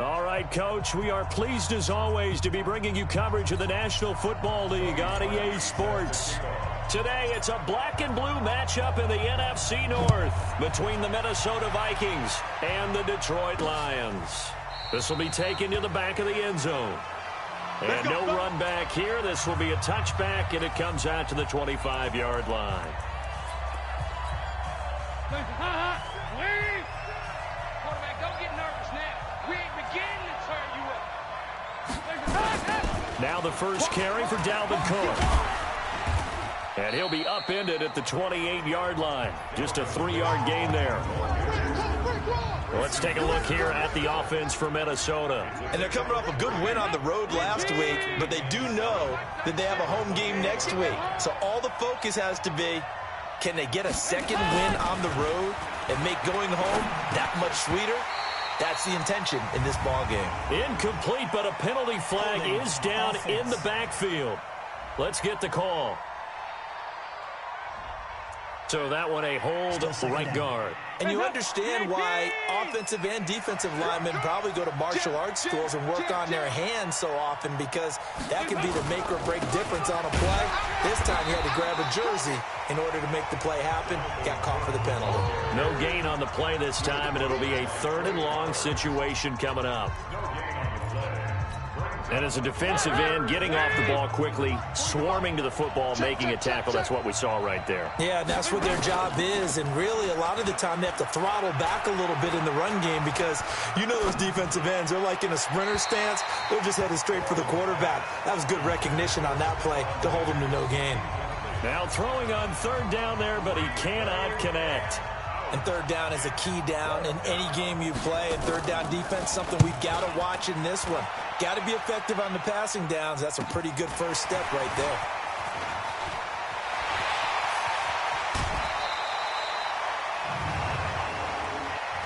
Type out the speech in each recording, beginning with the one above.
All right, Coach, we are pleased as always to be bringing you coverage of the National Football League on EA Sports. Today, it's a black and blue matchup in the NFC North between the Minnesota Vikings and the Detroit Lions. This will be taken to the back of the end zone. And no run back here. This will be a touchback, and it comes out to the 25-yard line. Quarterback, don't get nervous now. We ain't beginning to turn you up. Now the first carry for Dalvin Cook. And he'll be upended at the 28-yard line. Just a 3-yard gain there. Let's take a look here at the offense for Minnesota. And they're coming off a good win on the road last week, but they do know that they have a home game next week. So all the focus has to be, can they get a second win on the road and make going home that much sweeter? That's the intention in this ball game. Incomplete, but a penalty flag is down in the backfield. Let's get the call. So that one a hold right guard. And you understand why offensive and defensive linemen probably go to martial arts schools and work on their hands so often, because that can be the make or break difference on a play. This time he had to grab a jersey in order to make the play happen. Got caught for the penalty. No gain on the play this time, and it'll be a 3rd and long situation coming up. And as a defensive end, getting off the ball quickly, swarming to the football, making a tackle. That's what we saw right there. Yeah, and that's what their job is. And really, a lot of the time, they have to throttle back a little bit in the run game, because you know those defensive ends, they're like in a sprinter stance. They're just headed straight for the quarterback. That was good recognition on that play to hold him to no gain. Now throwing on 3rd down there, but he cannot connect. And 3rd down is a key down in any game you play. And 3rd down defense, something we've got to watch in this one. Got to be effective on the passing downs. That's a pretty good first step right there.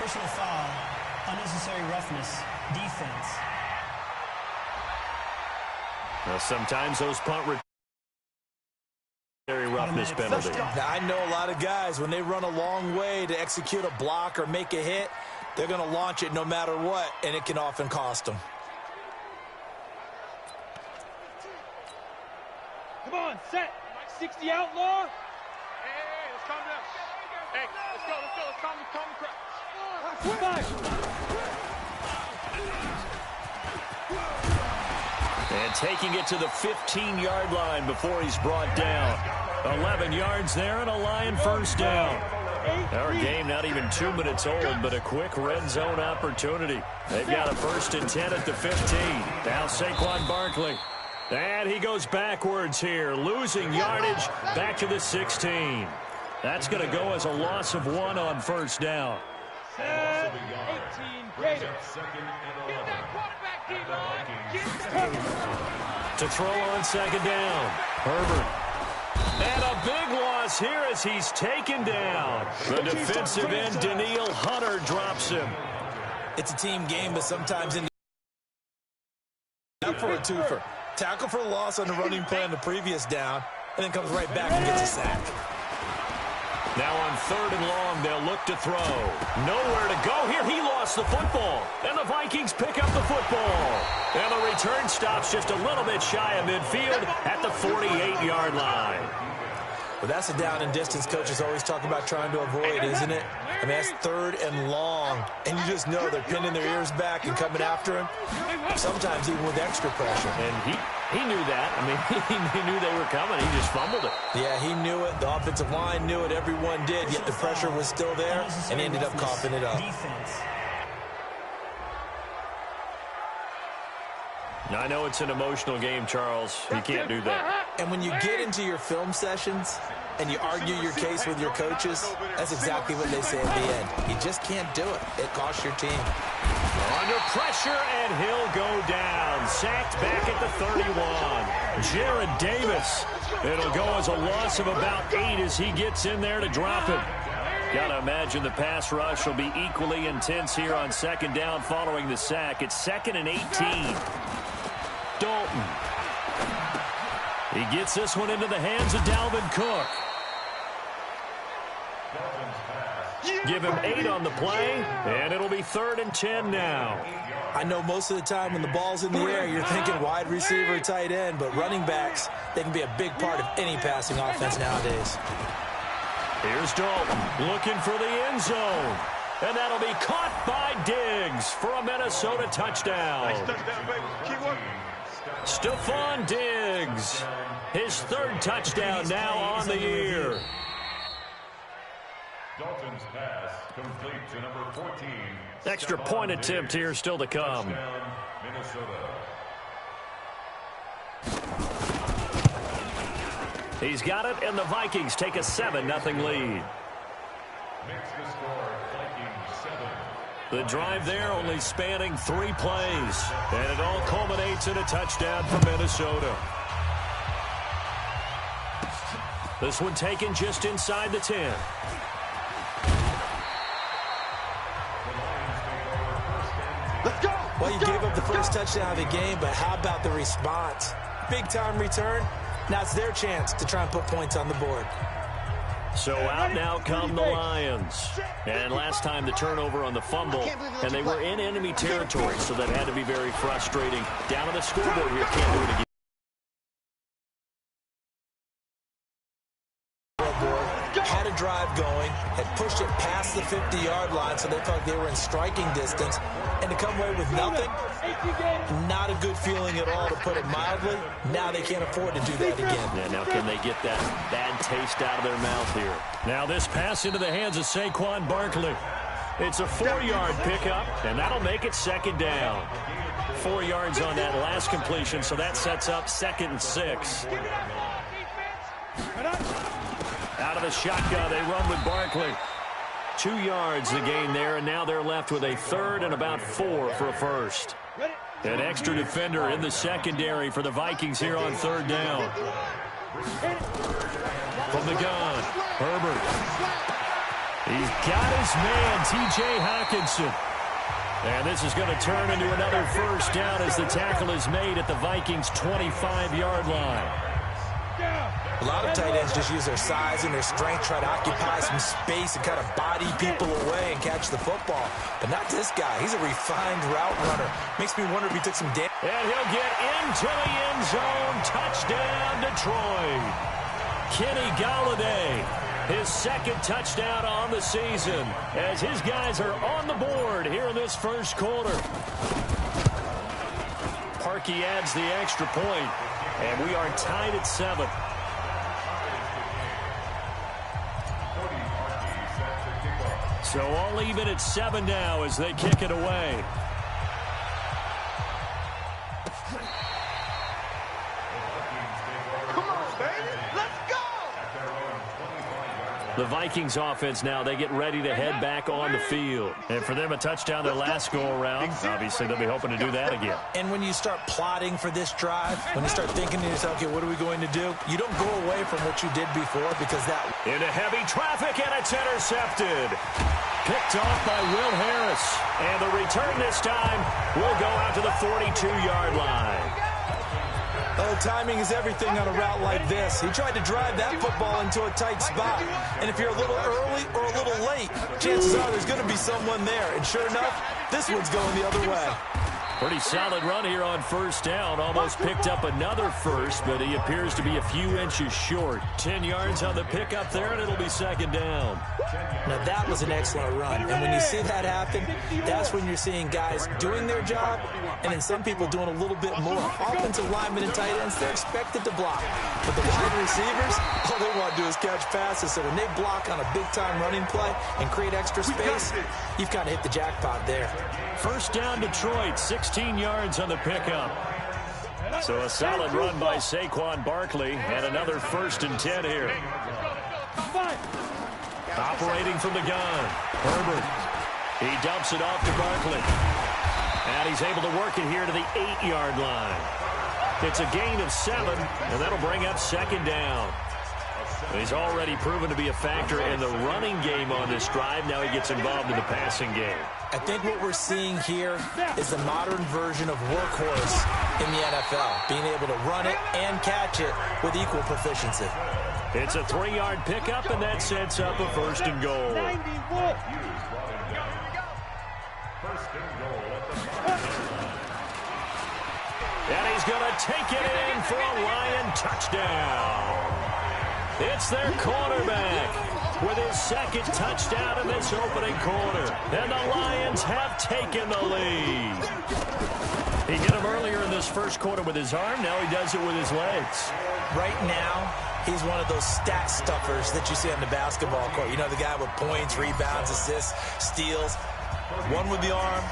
Personal foul, unnecessary roughness, defense. Now sometimes those punt roughness penalty. Now, I know a lot of guys, when they run a long way to execute a block or make a hit, they're going to launch it no matter what, and it can often cost them. Come on, set. 60 outlaw. Hey, let's calm down. Hey, let's go. Let's calm the And taking it to the 15-yard line before he's brought down. 11 yards there and a Lion first down. Our game not even 2 minutes old, but a quick red zone opportunity. They've got a 1st and 10 at the 15. Now Saquon Barkley. And he goes backwards here, losing yardage back to the 16. That's going to go as a loss of 1 on 1st down. 18 Raiders. Get that quarterback, D-line. To throw on 2nd down. Herbert. And a big loss here as he's taken down. The defensive end, Danielle Hunter, drops him. It's a team game, but sometimes in for a twofer. Tackle for a loss on the running play on the previous down, and then comes right back and gets a sack. Now on 3rd and long, they'll look to throw. Nowhere to go here. He lost the football. And the Vikings pick up the football. And the return stops just a little bit shy of midfield at the 48-yard line. Well, that's a down and distance coaches always talk about trying to avoid, isn't it? I mean, that's 3rd and long. And you just know they're pinning their ears back and coming after him, sometimes even with extra pressure. And he knew that. I mean, he knew they were coming. He just fumbled it. Yeah, he knew it. The offensive line knew it. Everyone did, yet the pressure was still there, and ended up coughing it up. Now, I know it's an emotional game, Charles. You can't do that. And when you get into your film sessions and you argue your case with your coaches, that's exactly what they say at the end. You just can't do it. It costs your team. Under pressure, and he'll go down. Sacked back at the 31. Jared Davis. It'll go as a loss of about 8 as he gets in there to drop it. Got to imagine the pass rush will be equally intense here on 2nd down following the sack. It's 2nd and 18. Dalton. He gets this one into the hands of Dalvin Cook. Give him 8 on the play, and it'll be 3rd and 10 now. I know most of the time when the ball's in the air, you're thinking wide receiver, tight end, but running backs, they can be a big part of any passing offense nowadays. Here's Dalton looking for the end zone. And that'll be caught by Diggs for a Minnesota touchdown. Nice touchdown, baby. Keep working. Stephon Diggs, his 3rd touchdown now on the year. Dalton's pass complete to number 14. Extra point attempt here still to come. Minnesota. He's got it, and the Vikings take a 7-0 lead. Makes the score Vikings 7. The drive there only spanning 3 plays, and it all culminates in a touchdown for Minnesota. This one taken just inside the 10. Let's go. Well, you gave up the first touchdown of the game, but how about the response? Big-time return. Now it's their chance to try and put points on the board. So out now come the Lions. And last time the turnover on the fumble, and they were in enemy territory, so that had to be very frustrating. Down on the scoreboard here, can't do it again. Had a drive going, had pushed it past the 50-yard line, so they thought they were in striking distance, and to come away with nothing, not a good feeling at all, to put it mildly. Now they can't afford to do that again. Yeah, now can they get that bad taste out of their mouth here? Now this pass into the hands of Saquon Barkley. It's a 4-yard pickup, and that'll make it 2nd down. 4 yards on that last completion, so that sets up 2nd and 6. Out of the shotgun, they run with Barkley. 2 yards the gain there, and now they're left with a 3rd and about 4 for a first. An extra defender in the secondary for the Vikings here on 3rd down. From the gun, Herbert. He's got his man, T.J. Hockenson. And this is going to turn into another first down as the tackle is made at the Vikings' 25-yard line. A lot of tight ends just use their size and their strength, try to occupy some space and kind of body people away and catch the football. But not this guy. He's a refined route runner. Makes me wonder if he took some damage. And he'll get into the end zone. Touchdown, Detroit. Kenny Golladay, his 2nd touchdown on the season, as his guys are on the board here in this first quarter. Parkey adds the extra point, and we are tied at 7. So all even at 7 now as they kick it away. Come on, baby. Let's go. The Vikings offense now, they get ready to head back on the field. And for them, a touchdown their last go-around. Obviously, they'll be hoping to do that again. And when you start plotting for this drive, when you start thinking to yourself, okay, what are we going to do? You don't go away from what you did before, because that... Into heavy traffic, and it's intercepted. Picked off by Will Harris. And the return this time will go out to the 42-yard line. Oh, timing is everything on a route like this. He tried to drive that football into a tight spot. And if you're a little early or a little late, chances are there's going to be someone there. And sure enough, this one's going the other way. Pretty solid run here on first down. Almost picked up another first, but he appears to be a few inches short. 10 yards on the pickup there, and it'll be 2nd down. Now, that was an excellent run. And when you see that happen, that's when you're seeing guys doing their job, and then some people doing a little bit more. Offensive linemen and tight ends, they're expected to block. But the wide receivers, all they want to do is catch passes. So when they block on a big-time running play and create extra space, you've kind of hit the jackpot there. First down, Detroit, 16 yards on the pickup. So a solid run by Saquon Barkley, and another 1st and 10 here. Operating from the gun, Herbert. He dumps it off to Barkley. And he's able to work it here to the 8-yard line. It's a gain of 7, and that'll bring up 2nd down. He's already proven to be a factor in the running game on this drive. Now he gets involved in the passing game. I think what we're seeing here is the modern version of workhorse in the NFL, being able to run it and catch it with equal proficiency. It's a 3-yard pickup, and that sets up a first and goal. And he's going to take it in for a Lion touchdown. It's their quarterback with his second touchdown in this opening quarter. And the Lions have taken the lead. He hit him earlier in this first quarter with his arm. Now he does it with his legs. Right now, he's one of those stat stuffers that you see on the basketball court. You know, the guy with points, rebounds, assists, steals. One with the arm,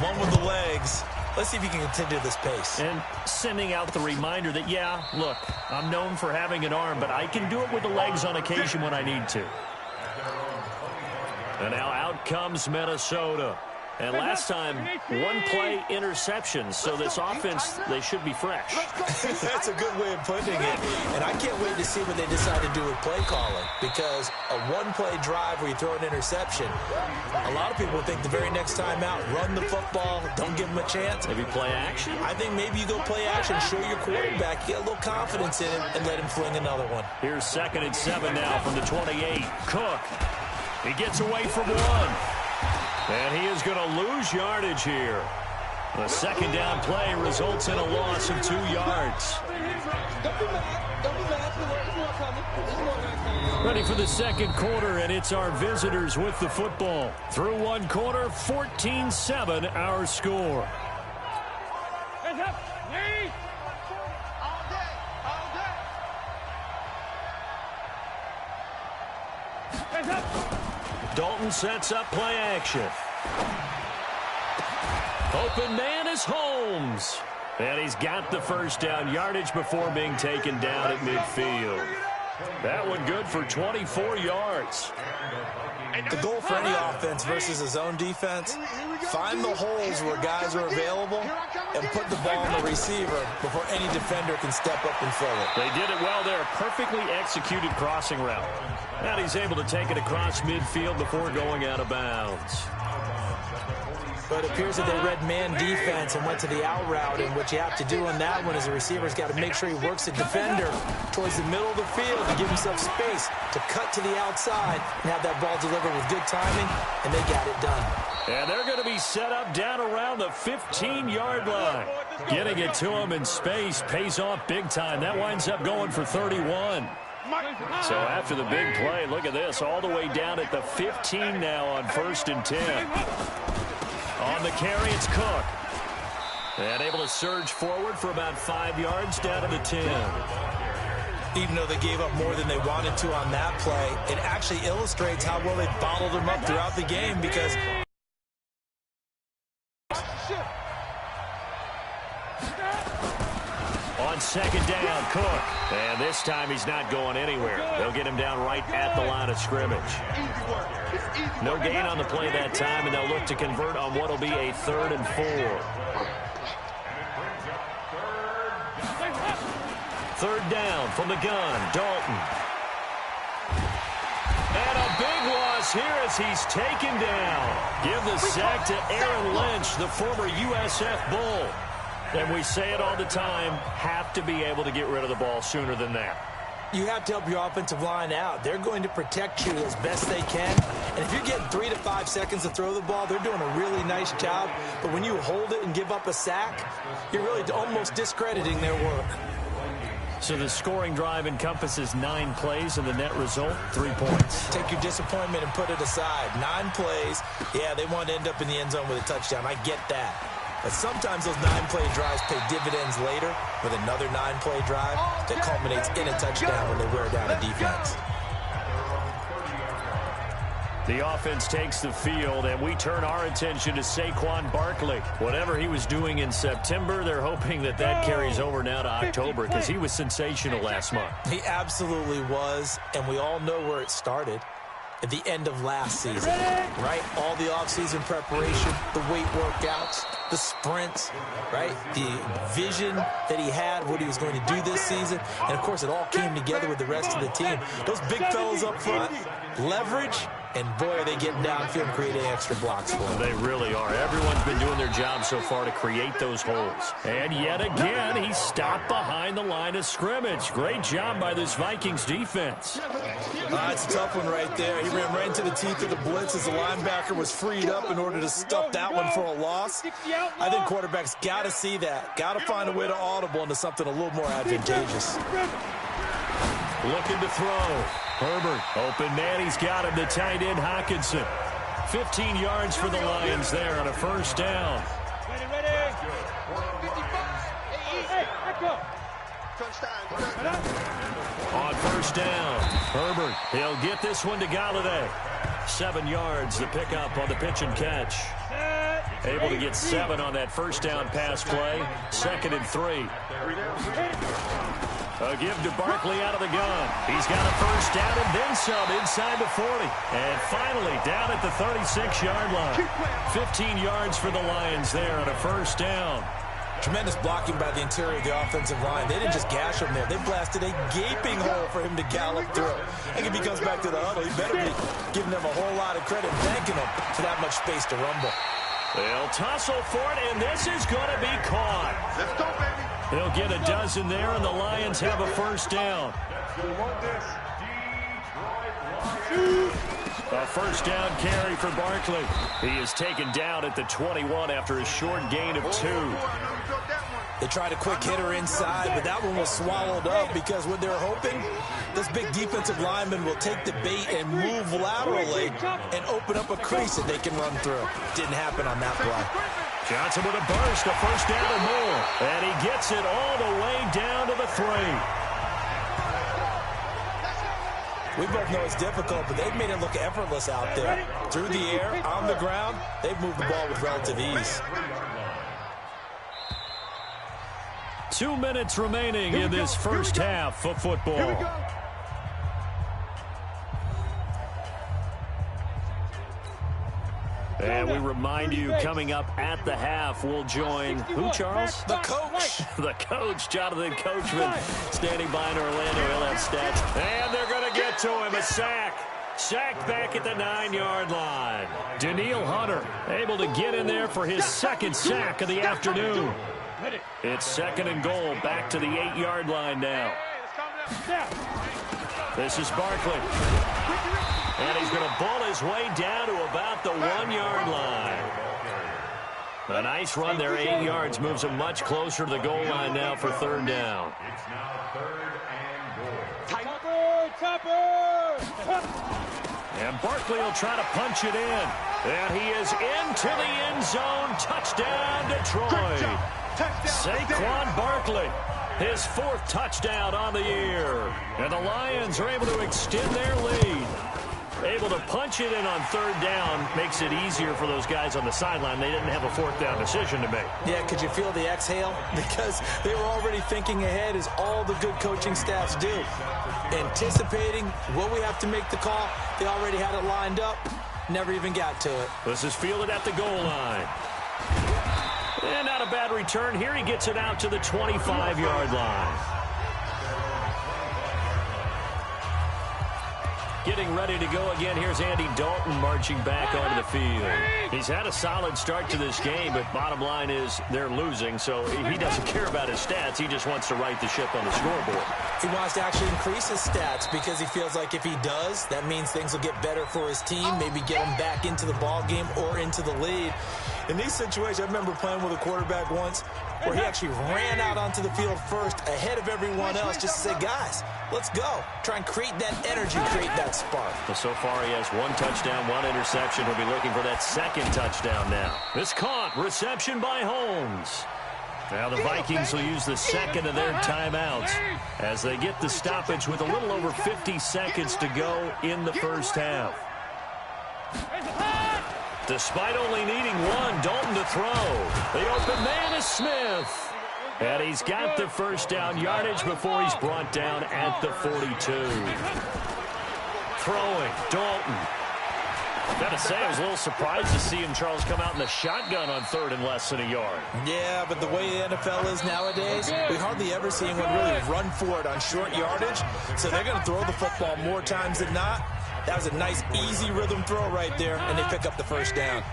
one with the legs. Let's see if he can continue this pace. And sending out the reminder that, yeah, look, I'm known for having an arm, but I can do it with the legs on occasion when I need to. And now out comes Minnesota. And last time, one-play interceptions. So this offense, they should be fresh. That's a good way of putting it. And I can't wait to see what they decide to do with play calling. Because a one-play drive where you throw an interception, a lot of people think the very next time out, run the football, don't give him a chance. Maybe play action? I think maybe you go play action, show your quarterback, get a little confidence in him, and let him fling another one. Here's 2nd and 7 now from the 28. Cook. He gets away from one. And he is going to lose yardage here. The second down play results in a loss of 2 yards. Ready for the second quarter, and it's our visitors with the football. Through one quarter, 14-7 our score. Dalton sets up play action. Open man is Holmes. And he's got the first down, yardage before being taken down at midfield. That one good for 24 yards. The goal for any offense versus a zone defense, find the holes where guys are available and put the ball on the receiver before any defender can step up and fill it. They did it well there. Perfectly executed crossing route. And he's able to take it across midfield before going out of bounds. But it appears that they read man defense and went to the out route, and what you have to do on that one is the receiver's got to make sure he works the defender towards the middle of the field to give himself space to cut to the outside and have that ball delivered with good timing, and they got it done. And they're going to be set up down around the 15-yard line. Getting it to him in space pays off big time. That winds up going for 31. So after the big play, look at this, all the way down at the 15 now on 1st and 10. On the carry, it's Cook. And able to surge forward for about 5 yards down to the 10. Even though they gave up more than they wanted to on that play, it actually illustrates how well they bottled them up throughout the game because... On second down, Cook. And this time he's not going anywhere. They'll get him down right at the line of scrimmage. No gain on the play that time, and they'll look to convert on what will be a 3rd and 4. 3rd down from the gun, Dalton. And a big loss here as he's taken down. Give the sack to Aaron Lynch, the former USF Bull. And we say it all the time, have to be able to get rid of the ball sooner than that. You have to help your offensive line out. They're going to protect you as best they can. And if you're getting 3 to 5 seconds to throw the ball, they're doing a really nice job. But when you hold it and give up a sack, you're really almost discrediting their work. So the scoring drive encompasses 9 plays, and the net result, 3 points. Take your disappointment and put it aside. 9 plays. Yeah, they want to end up in the end zone with a touchdown. I get that. But sometimes those 9-play drives pay dividends later with another 9-play drive that culminates in a touchdown when they wear down a defense. The offense takes the field, and we turn our attention to Saquon Barkley. Whatever he was doing in September, they're hoping that that carries over now to October because he was sensational last month. He absolutely was, and we all know where it started. At the end of last season, right? All the offseason preparation, the weight workouts, the sprints, right? The vision that he had, what he was going to do this season. And, of course, it all came together with the rest of the team. Those big fellas up front, leverage, And boy, are they getting downfield and creating extra blocks for them. They really are. Everyone's been doing their job so far to create those holes. And yet again, he's stopped behind the line of scrimmage. Great job by this Vikings defense. It's a tough one right there. He ran right into the teeth of the blitz as the linebacker was freed up in order to stuff that one for a loss. I think quarterbacks got to see that. Got to find a way to audible into something a little more advantageous. Looking to throw. Herbert, open man, he's got him, the tight end Hockenson. 15 yards for the Lions there on a first down. Ready. On first down, Herbert, he'll get this one to Galladay. 7 yards, the pickup on the pitch and catch. Able to get 7 on that first down pass play. 2nd and 3. A give to Barkley out of the gun. He's got a first down and then some inside the 40. And finally down at the 36-yard line. 15 yards for the Lions there on a first down. Tremendous blocking by the interior of the offensive line. They didn't just gash him there. They blasted a gaping hole for him to gallop through. I think if he comes back to the huddle, he better be giving them a whole lot of credit, thanking them for that much space to rumble. They'll tussle for it, and this is going to be caught. Let's go, baby. They'll get a dozen there, and the Lions have a first down. A first down carry for Barkley. He is taken down at the 21 after a short gain of 2. They tried a quick hitter inside, but that one was swallowed up because what they're hoping, this big defensive lineman will take the bait and move laterally and open up a crease that they can run through. Didn't happen on that play. Johnson with a burst, a first down and more. And he gets it all the way down to the 3. We both know it's difficult, but they've made it look effortless out there. Through the air, on the ground, they've moved the ball with relative ease. 2 minutes remaining in this first half of football. And we remind you, coming up at the half, we'll join who, Charles? The coach. The coach, Jonathan Coachman, standing by in Orlando. He'll have stats. And they're going to get to him. A sack. Sacked back at the 9-yard line. Daniil Hunter able to get in there for his 2nd sack of the afternoon. It's 2nd and goal. Back to the 8-yard line now. This is Barkley. And he's going to bull his way down to about the 1-yard line. A nice run there, 8 yards. Moves him much closer to the goal line now for 3rd down. It's now 3rd and goal. Topper! And Barkley will try to punch it in. And he is into the end zone. Touchdown, Detroit. Saquon Barkley, his 4th touchdown on the year. And the Lions are able to extend their lead. Able to punch it in on 3rd down makes it easier for those guys on the sideline. They didn't have a 4th down decision to make. Yeah, could you feel the exhale? Because they were already thinking ahead, as all the good coaching staffs do. Anticipating, will we have to make the call? They already had it lined up. Never even got to it. This is fielded at the goal line. And not a bad return. Here he gets it out to the 25-yard line. Getting ready to go again. Here's Andy Dalton marching back onto the field. He's had a solid start to this game, but bottom line is they're losing, so he doesn't care about his stats. He just wants to right the ship on the scoreboard. He wants to actually increase his stats because he feels like if he does, that means things will get better for his team, maybe get him back into the ball game or into the lead. In these situations, I remember playing with a quarterback once where he actually ran out onto the field first ahead of everyone else just to say, guys, let's go. Try and create that energy, create that spark. Well, so far he has 1 touchdown, 1 interception. He'll be looking for that 2nd touchdown now. It's caught. Reception by Holmes. Now the Vikings will use the 2nd of their timeouts as they get the stoppage with a little over 50 seconds to go in the first half. Despite only needing 1, Dalton to throw. The open man is Smith. And he's got the first down yardage before he's brought down at the 42. Throwing, Dalton. Got to say, I was a little surprised to see him, Charles, come out in the shotgun on 3rd and less than a yard. Yeah, but the way the NFL is nowadays, we hardly ever see anyone really run for it on short yardage. So they're going to throw the football more times than not. That was a nice, easy rhythm throw right there, and they pick up the first down.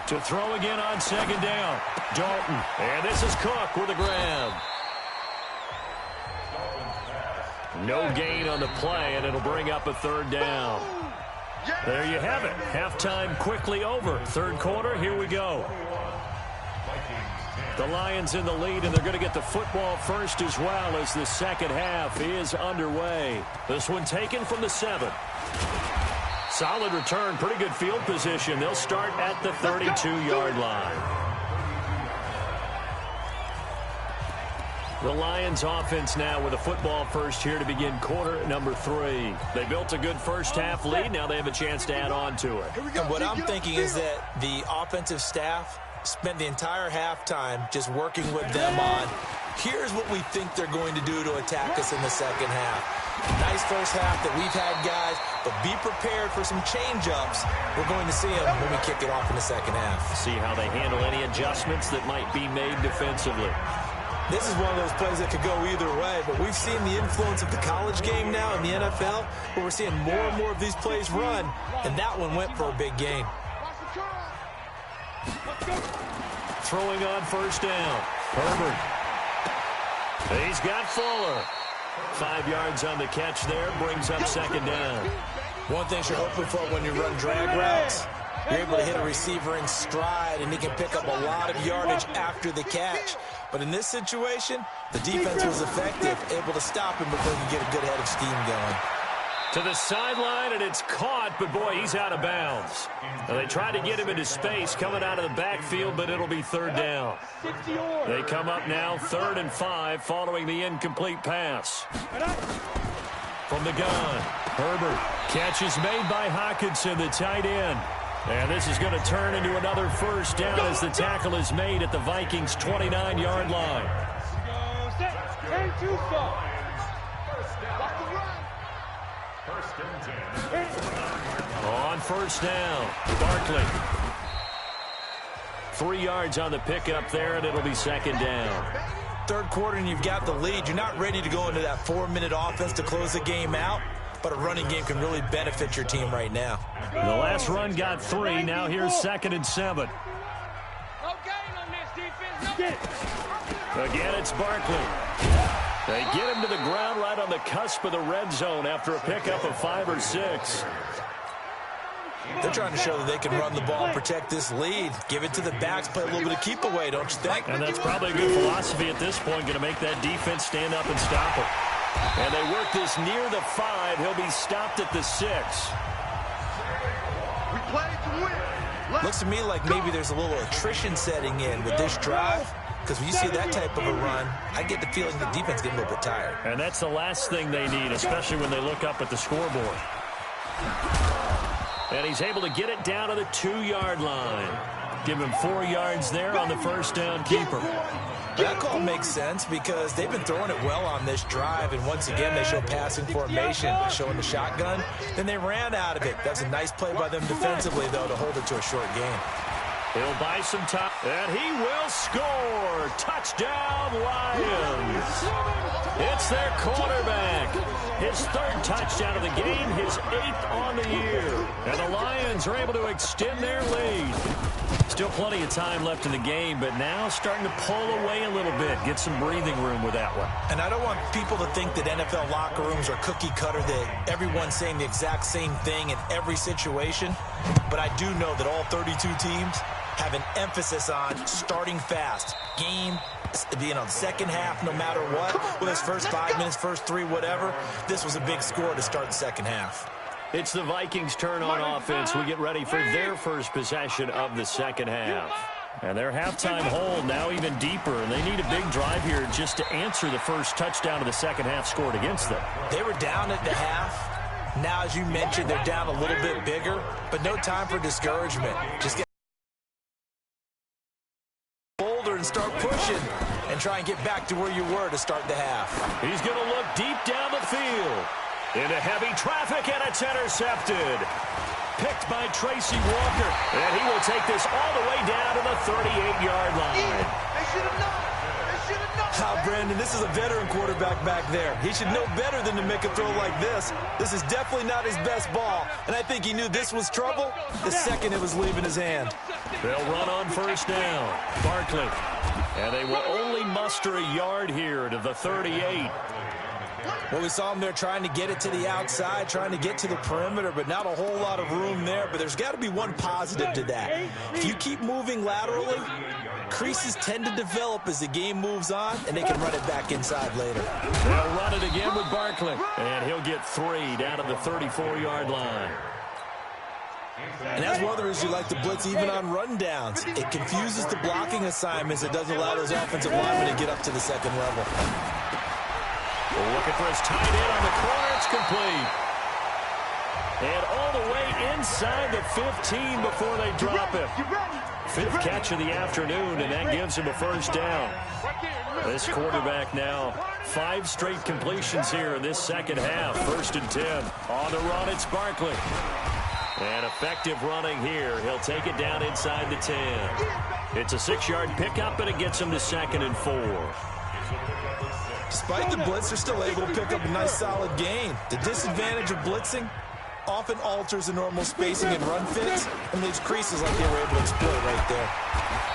To throw again on second down. Dalton. And this is Cook with a grab. No gain on the play, and it'll bring up a third down. There you have it. Halftime quickly over. Third quarter, here we go. The Lions in the lead, and they're going to get the football first as well as the second half is underway. This one taken from the 7. Solid return, pretty good field position. They'll start at the 32-yard line. The Lions offense now with a football first here to begin quarter number 3. They built a good first half lead. Now they have a chance to add on to it. And what I'm thinking is that the offensive staff spent the entire halftime just working with them on, here's what we think they're going to do to attack us in the second half. Nice first half that we've had, guys, but be prepared for some change-ups. We're going to see them when we kick it off in the second half. See how they handle any adjustments that might be made defensively. This is one of those plays that could go either way, but we've seen the influence of the college game now in the NFL, where we're seeing more and more of these plays run, and that one went for a big gain. Throwing on first down. Herbert. He's got Fuller. 5 yards on the catch there. Brings up second down. One thing you're hoping for when you run drag routes, you're able to hit a receiver in stride, and he can pick up a lot of yardage after the catch. But in this situation, the defense was effective, able to stop him before he could get a good head of steam going. To the sideline, and it's caught, but boy, he's out of bounds. Now, they tried to get him into space coming out of the backfield, but it'll be third down. They come up now 3rd and 5 following the incomplete pass. From the gun, Herbert. Catch is made by Hockenson, the tight end. And this is going to turn into another first down as the tackle is made at the Vikings' 29-yard line. On first down, Barkley. 3 yards on the pickup there, and it'll be second down. Third quarter, and you've got the lead. You're not ready to go into that 4-minute offense to close the game out, but a running game can really benefit your team right now. The last run got 3. Now here's 2nd and 7. Again, it's Barkley. They get him to the ground right on the cusp of the red zone after a pickup of 5 or 6. They're trying to show that they can run the ball and protect this lead. Give it to the backs, play a little bit of keep away, don't you think? And that's probably a good philosophy at this point, going to make that defense stand up and stop it. And they work this near the 5. He'll be stopped at the 6. We play to win. Looks to me like maybe there's a little attrition setting in with this drive. Because when you see that type of a run, I get the feeling the defense getting a little bit tired. And that's the last thing they need, especially when they look up at the scoreboard. And he's able to get it down to the 2-yard line. Give him 4 yards there on the first down keeper. That call makes sense because they've been throwing it well on this drive, and once again they show passing formation, showing the shotgun. Then they ran out of it. That's a nice play by them defensively, though, to hold it to a short game. He'll buy some time, and he will score. Touchdown, Lions. It's their quarterback. His 3rd touchdown of the game, his 8th on the year. And the Lions are able to extend their lead. Still plenty of time left in the game, but now starting to pull away a little bit. Get some breathing room with that one. And I don't want people to think that NFL locker rooms are cookie cutter, that everyone's saying the exact same thing in every situation. But I do know that all 32 teams have an emphasis on starting fast. Game, the second half, no matter what. Whether it's first 5 minutes, first 3, whatever. This was a big score to start the second half. It's the Vikings' turn on offense. We get ready for their first possession of the second half. And their halftime hold now even deeper, and they need a big drive here just to answer the first touchdown of the second half scored against them. They were down at the half. Now, as you mentioned, they're down a little bit bigger, but no time for discouragement. Just get bolder and start pushing and try and get back to where you were to start the half. He's going to look deep down the field. Into heavy traffic, and it's intercepted. Picked by Tracy Walker. And he will take this all the way down to the 38-yard line. How Brandon, this is a veteran quarterback back there. He should know better than to make a throw like this. This is definitely not his best ball, and I think he knew this was trouble the second it was leaving his hand. They'll run on first down. Barkley. And they will only muster a yard here to the 38. Well, we saw him there trying to get it to the outside, trying to get to the perimeter, but not a whole lot of room there. But there's got to be one positive to that. If you keep moving laterally, creases tend to develop as the game moves on, and they can run it back inside later. They'll run it again with Barkley. And he'll get 3 down to the 34-yard line. And that's one of the reasons you like to blitz even on rundowns. It confuses the blocking assignments. It doesn't allow those offensive linemen to get up to the second level. Looking for his tight end on the corner. It's complete. And all the way inside the 15 before they drop him. 5th catch of the afternoon, and that gives him a first down. This quarterback now 5 straight completions here in this second half. 1st and 10. On the run, it's Barkley. And effective running here. He'll take it down inside the 10. It's a 6-yard pickup, and it gets him to 2nd and 4. Despite the blitz, they're still able to pick up a nice solid gain. The disadvantage of blitzing often alters the normal spacing and run fits and leaves creases like they were able to exploit right there.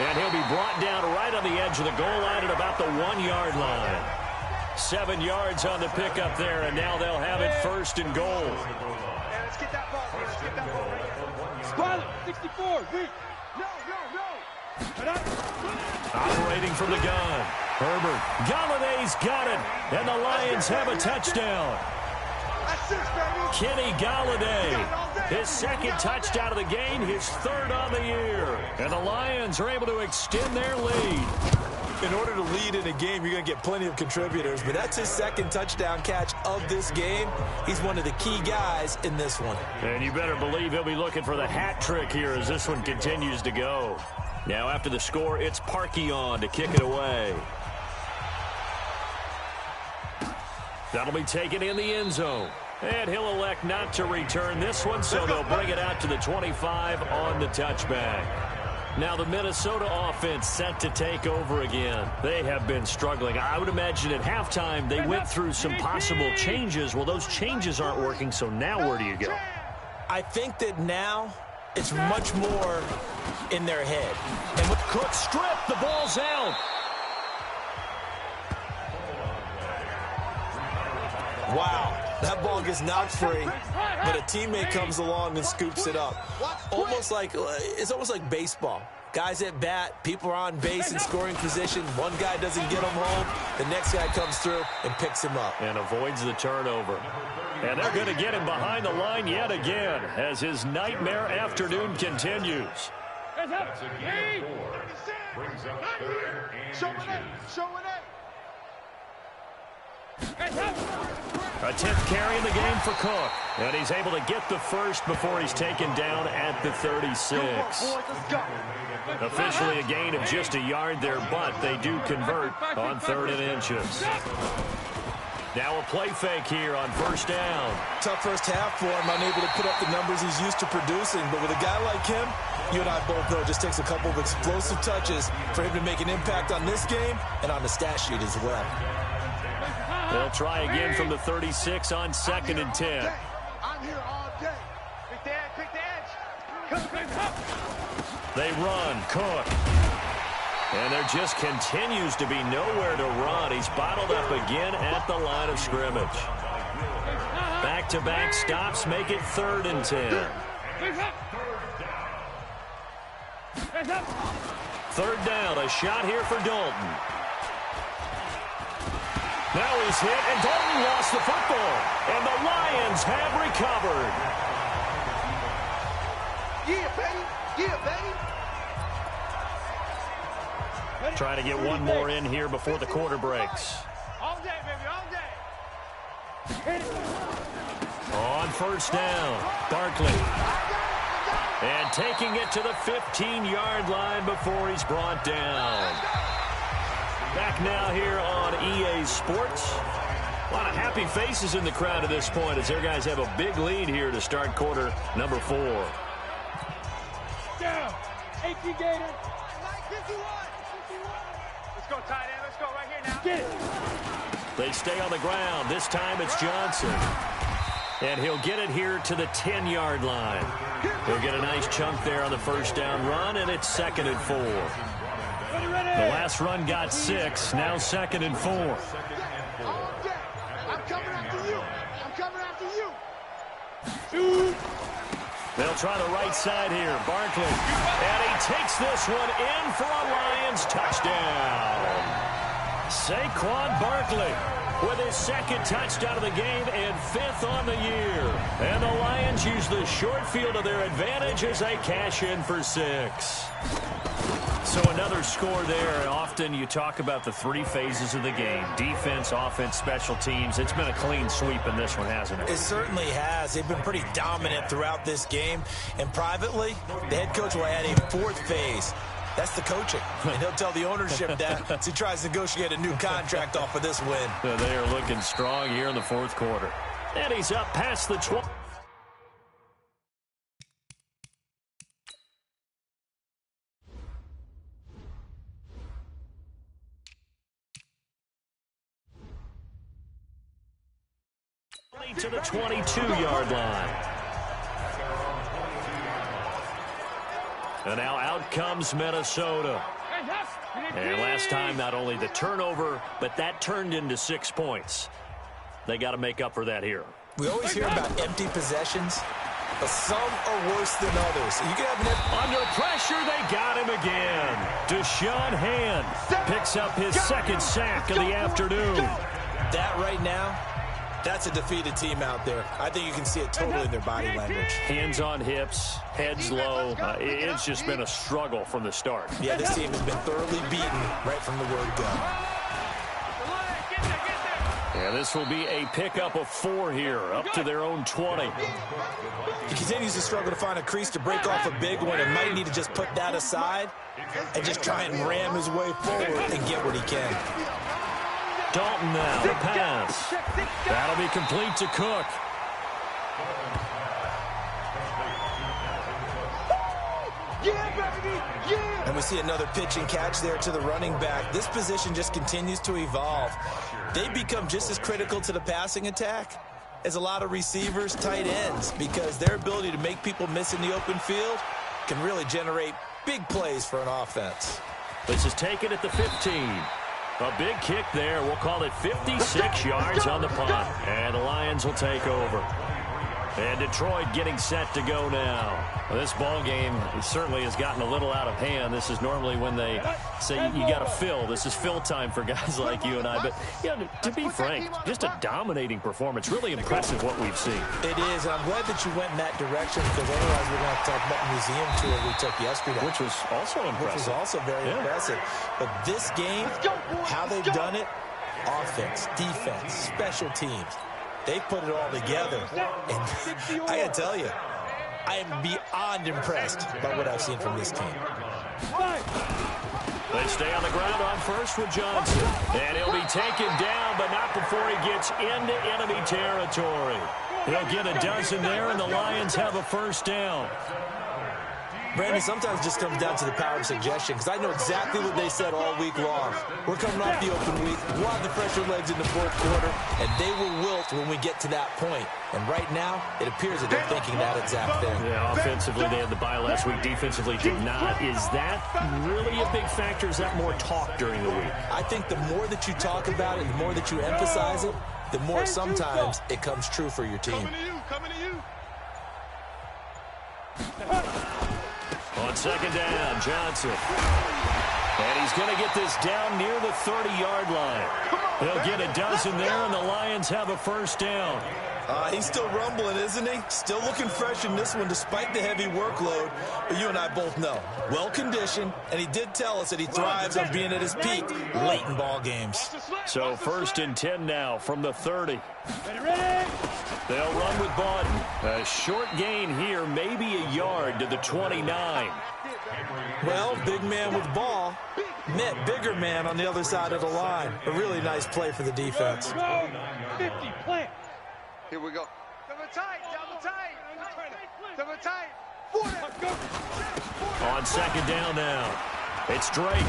And he'll be brought down right on the edge of the goal line at about the 1-yard line. 7 yards on the pickup there, and now they'll have it 1st and goal. Let's get that ball. Let's get that ball. Squad 64. Weak. No. Operating from the gun. Herbert. Galladay's got it. And the Lions have a touchdown. Kenny Galladay. His 2nd touchdown of the game. His 3rd on the year. And the Lions are able to extend their lead. In order to lead in a game, you're going to get plenty of contributors, but that's his 2nd touchdown catch of this game. He's one of the key guys in this one. And you better believe he'll be looking for the hat trick here as this one continues to go. Now after the score, it's Parkey on to kick it away. That'll be taken in the end zone. And he'll elect not to return this one, so they'll bring it out to the 25 on the touchback. Now the Minnesota offense set to take over again. They have been struggling. I would imagine at halftime they went through some possible changes. Well, those changes aren't working, so now where do you go? I think that now it's much more in their head. And with Cook stripped, the ball's out. Wow, that ball gets knocked free, but a teammate comes along and scoops it up. It's almost like baseball. Guys at bat, people are on base in scoring position. One guy doesn't get him home, the next guy comes through and picks him up. And avoids the turnover. And they're going to get him behind the line yet again as his nightmare afternoon continues. That's a gain of 4. Brings up 3rd and A 10th carry in the game for Cook. And he's able to get the first before he's taken down at the 36. Officially a gain of just a yard there, but they do convert on 3rd and inches. Now a play fake here on first down. Tough first half for him, unable to put up the numbers he's used to producing. But with a guy like him, you and I both know it just takes a couple of explosive touches for him to make an impact on this game and on the stat sheet as well. They'll try again from the 36 on 2nd and 10. I'm here all day. Pick the edge. They run. Cook. And there just continues to be nowhere to run. He's bottled up again at the line of scrimmage. Back-to-back stops make it 3rd and 10. 3rd down. A shot here for Dalton. Now he's hit, and Dalton lost the football. And the Lions have recovered. Yeah, baby. Trying to get one more in here before the quarter breaks. All day, baby, all day. On first down, Barkley. And taking it to the 15-yard line before he's brought down. Back now here on EA Sports. A lot of happy faces in the crowd at this point as their guys have a big lead here to start quarter number 4. Down. 18 Gator. 51. Let's go, tight end. Let's Let's go right here now. Get it. They stay on the ground. This time it's Johnson. And he'll get it here to the 10-yard line. He'll get a nice chunk there on the first down run, and it's 2nd and 4. The last run got 6. Now 2nd and 4. I'm coming after you. I'm coming after you. Shoot. They'll try the right side here. Barkley. And he takes this one in for a Lions touchdown. Saquon Barkley with his 2nd touchdown of the game and 5th on the year. And the Lions use the short field to their advantage as they cash in for 6. So another score there. Often you talk about the 3 phases of the game. Defense, offense, special teams. It's been a clean sweep in this one, hasn't it? It certainly has. They've been pretty dominant throughout this game. And privately, the head coach will add a 4th phase. That's the coaching. And he'll tell the ownership that as he tries to negotiate a new contract off of this win. They are looking strong here in the 4th quarter. And he's up past the 12. To the 22-yard line. And now out comes Minnesota. And last time, not only the turnover, but that turned into 6 points. They got to make up for that here. We always hear about empty possessions, but some are worse than others. You can have under pressure, they got him again. Deshaun Hand picks up his 2nd sack of the afternoon. That right now, that's a defeated team out there. I think you can see it totally in their body language. Hands on hips, heads low. It's just been a struggle from the start. Yeah, this team has been thoroughly beaten right from the word go. Yeah, this will be a pickup of 4 here, up to their own 20. He continues to struggle to find a crease to break off a big one and might need to just put that aside and just try and ram his way forward and get what he can. Dalton now, the pass. That'll be complete to Cook. And we see another pitch and catch there to the running back. This position just continues to evolve. They become just as critical to the passing attack as a lot of receivers, tight ends, because their ability to make people miss in the open field can really generate big plays for an offense. This is taken at the 15. A big kick there. We'll call it 56 yards on the punt. And the Lions will take over. And Detroit getting set to go now. Well, this ball game certainly has gotten a little out of hand. This is normally when they say you got to fill. This is fill time for guys like you and I. But, yeah, to be frank, just a dominating performance. Really impressive what we've seen. It is, and I'm glad that you went in that direction because otherwise we're going to have to talk about the museum tour we took yesterday. Which was also impressive. Which was also very impressive. But this game, how they've done it, offense, defense, special teams, they put it all together. And I got to tell you, I am beyond impressed by what I've seen from this team. They stay on the ground on first with Johnson. And he'll be taken down, but not before he gets into enemy territory. He'll get a dozen there, and the Lions have a first down. Brandon, sometimes it just comes down to the power of suggestion, because I know exactly what they said all week long. We're coming off the open week. We'll have the fresher legs in the 4th quarter, and they will wilt when we get to that point. And right now, it appears that they're thinking that exact thing. Yeah, offensively, they had the bye last week. Defensively, did not. Is that really a big factor? Is that more talk during the week? I think the more that you talk about it, the more that you emphasize it, the more sometimes it comes true for your team. Coming to you. On second down, Johnson. And he's going to get this down near the 30-yard line. He'll get a dozen there, and the Lions have a first down. He's still rumbling, isn't he? Still looking fresh in this one despite the heavy workload. But you and I both know, well-conditioned, and he did tell us that he thrives on being at his peak late in ball games. So 1st and 10 now from the 30. They'll run with Bawden. A short gain here, maybe a yard to the 29. Well, big man with ball met bigger man on the other side of the line. A really nice play for the defense. 50, plant. Here we go. Double tight, double tight. Double tight. On second down now, it's Drake.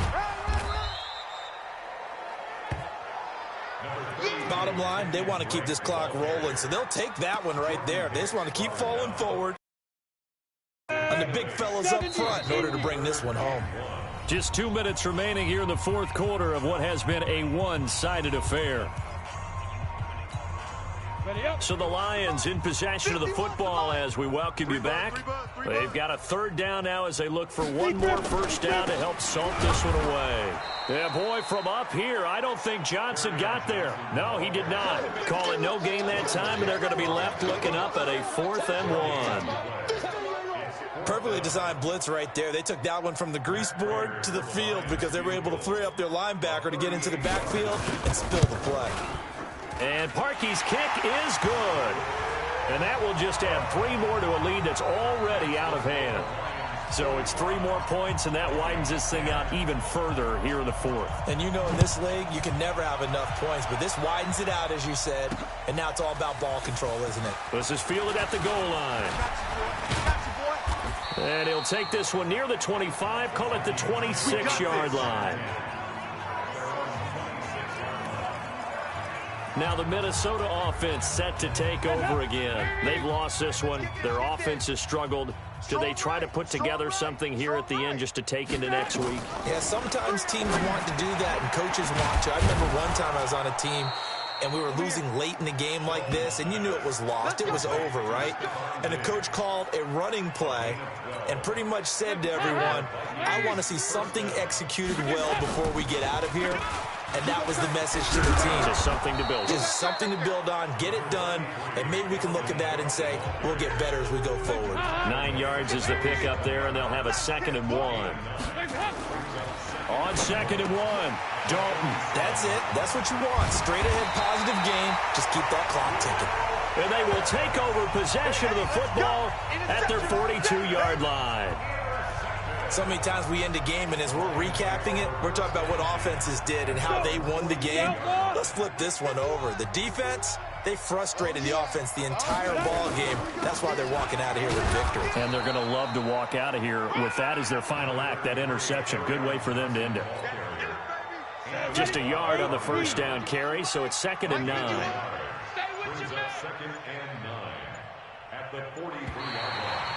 Bottom line, they want to keep this clock rolling, so they'll take that one right there. They just want to keep falling forward. And the big fellas up front in order to bring this one home. Just 2 minutes remaining here in the fourth quarter of what has been a one-sided affair. So the Lions in possession of the football as we welcome you back. They've got a third down now as they look for one more first down to help salt this one away. Yeah, boy, from up here, I don't think Johnson got there. No, he did not. Call it no gain that time, and they're going to be left looking up at a 4th and 1. Perfectly designed blitz right there. They took that one from the grease board to the field because they were able to free up their linebacker to get into the backfield and spill the play. And Parkey's kick is good. And that will just add 3 more to a lead that's already out of hand. So it's 3 more points, and that widens this thing out even further here in the fourth. And you know in this league, you can never have enough points, but this widens it out, as you said, and now it's all about ball control, isn't it? This is fielded at the goal line. And he'll take this one near the 25, call it the 26-yard line. Now the Minnesota offense set to take over again. They've lost this one. Their offense has struggled. Do they try to put together something here at the end just to take into next week? Yeah, sometimes teams want to do that and coaches want to. I remember one time I was on a team and we were losing late in the game like this, and you knew it was lost. It was over, right? And the coach called a running play and pretty much said to everyone, I want to see something executed well before we get out of here. And that was the message to the team. Just something to build on. Just something to build on, get it done, and maybe we can look at that and say, we'll get better as we go forward. 9 yards is the pickup there, and they'll have a 2nd and 1. On 2nd and 1, Dalton. That's it. That's what you want. Straight ahead positive game. Just keep that clock ticking. And they will take over possession of the football at their 42-yard line. So many times we end a game, and as we're recapping it, we're talking about what offenses did and how they won the game. Let's flip this one over. The defense, they frustrated the offense the entire ball game. That's why they're walking out of here with victory. And they're going to love to walk out of here with that as their final act, that interception. Good way for them to end it. Just a yard on the first down carry, so it's 2nd and 9. Brings up 2nd and 9 at the 43-yard line.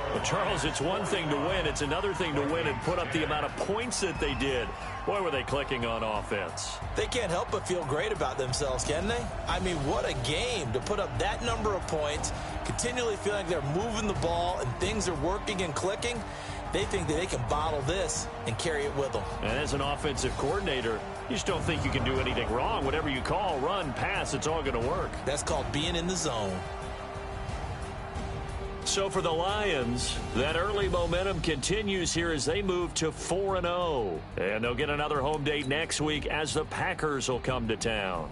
Well, Charles, it's one thing to win. It's another thing to win and put up the amount of points that they did. Boy, were they clicking on offense. They can't help but feel great about themselves, can they? I mean, what a game to put up that number of points, continually feeling like they're moving the ball and things are working and clicking. They think that they can bottle this and carry it with them. And as an offensive coordinator, you just don't think you can do anything wrong. Whatever you call, run, pass, it's all going to work. That's called being in the zone. So for the Lions, that early momentum continues here as they move to 4-0. And they'll get another home date next week as the Packers will come to town.